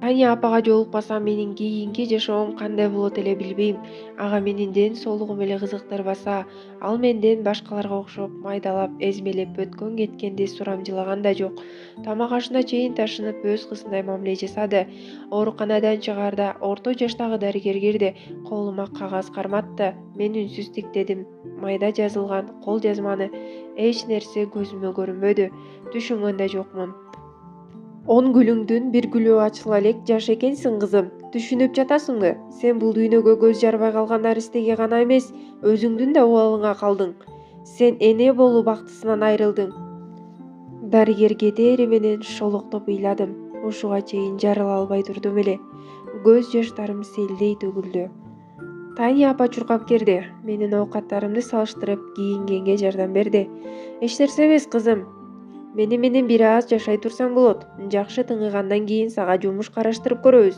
Таня апага жолукпасам менин кийинки жашоом кандай болот эле билбейм. Ага менин ден соолугум эле кызыктырбаса, ал менден башкаларга окшоп майдалап, эзмелеп өткөн кеткенди сурамжылаган да жок. Тамак ашына чейин ташынып өз кызындай мамиле жасады. Ооруканадан чыгаарда орто жаштагы дарыгер кирди, колума кагаз карматты. Мен үнсүз тиктедим. Майда жазылган кол жазманы эч нерсе көзүмө көрүнбөдү. Түшүнгөн да жокмун. 10 гүлүңдүн бир гүлү ачыла элек жаш экенсиң, кызым. Түшүнүп жатасыңбы? Сен бул дүйнөгө көз жарбай калган наристеге гана эмес, өзүңдүн да убалыңа калдың. Сен эне болуу бактысынан айрылдың. Дарыгер кетери менен шолоктоп ыйладым. Ушуга чейин жарыла албай турдум эле. Көз жаштарым селдей төгүлдү. Таня апа чуркап кирди. Менин оокаттарымды салыштырып, кийингенге жардам берди. Эч нерсе эмес, кызым. Менен бир аз жашай турсаң болот. Жакшы тыңыгандан кийин сага жумуш караштырып көрөбүз.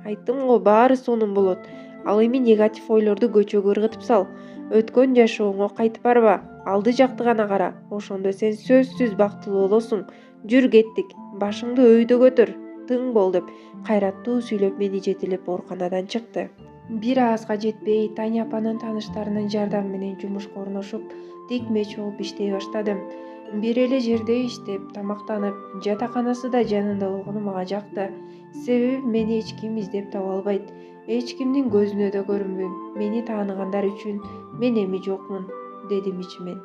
Айттым го, баары сонун болот. Ал эми негатив ойлорду көчөгө ыргытып сал. Өткөн жашооңо кайтып барба. Алды жакты гана кара. Ошондо сен сөзсүз бактылуу болосуң. Жүр кеттик. Башыңды өйдө көтөр. Тың бол деп кайраттуу сүйлөп мени жетелеп ооруканадан чыкты. Бир аазга жетпей, Таня апанын тааныштарынын жардамы менен жумушка орношуп, тикмеч болуп иштей баштадым. Бир эле жерде иштеп, тамактанып, жатаканасы да жанында болгону мага жакты. Себеби мени эч ким издеп таба албайт. Эч кимдин көзүнө да көрүнбөйм. Мени тааныгандар үчүн мен эми жокмун, дедим ичимен.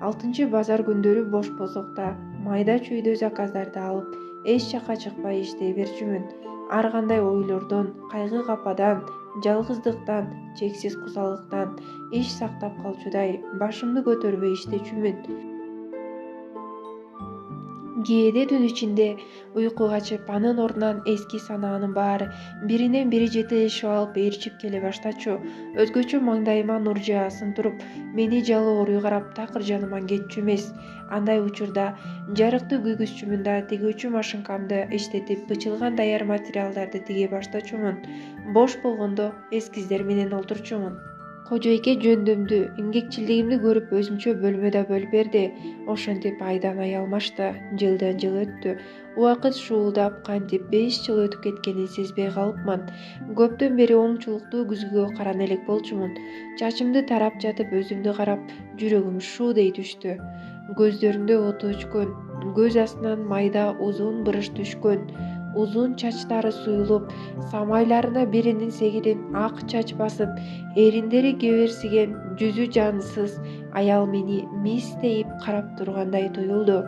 6-базар күндөрү бош болсок да, майда чүйдө заказдарды алып, эч жакка чыкпай иштей берчүмүн. Ар кандай ойлордон, кайгы кападан, жалгыздыктан, чексиз кусалдыктан иш сактап калчудай башымды көтөрбөй иштечүмүн. Кээде түн ичинде уйку качып, анын ордунан эски санаанын баары биринен бири жетелешип алып ээрчип келе баштачу. Өзгөчө маңдайыма нур жаасын туруп, мени жалооруй карап такыр жаныман кетчү эмес. Андай учурда жарыкты күйгүзчүмүн да тигүүчү машинкамды иштетип, бычылган даяр материалдарды тиге баштачумун. Бош болгондо эскиздер менен олтурчумун. Кожойке жөндөмдү, эмгекчилдигимди көрүп өзүнчө бөлмөдө бөлүп берди. Ошентип айдан ай алмашты, жылдан жыл өттү. Убакыт шуулдап, кантип 5 жыл өтүп кеткенин сезбей калыпман. Көптөн бери оңчулуктуу күзгүгө карана элек болчумун. Чачымды тарап жатып өзүмдү карап, жүрөгүм шуудей түштү. Көздөрүмдө оту өчкөн, көз астынан майда узун брыш түшкөн. Узун чачтары суюлуп, самайларына биринин сегирин ак чач басып, эриндери кеберсиген, жүзү жансыз аял мени мистейип карап тургандай туюлду.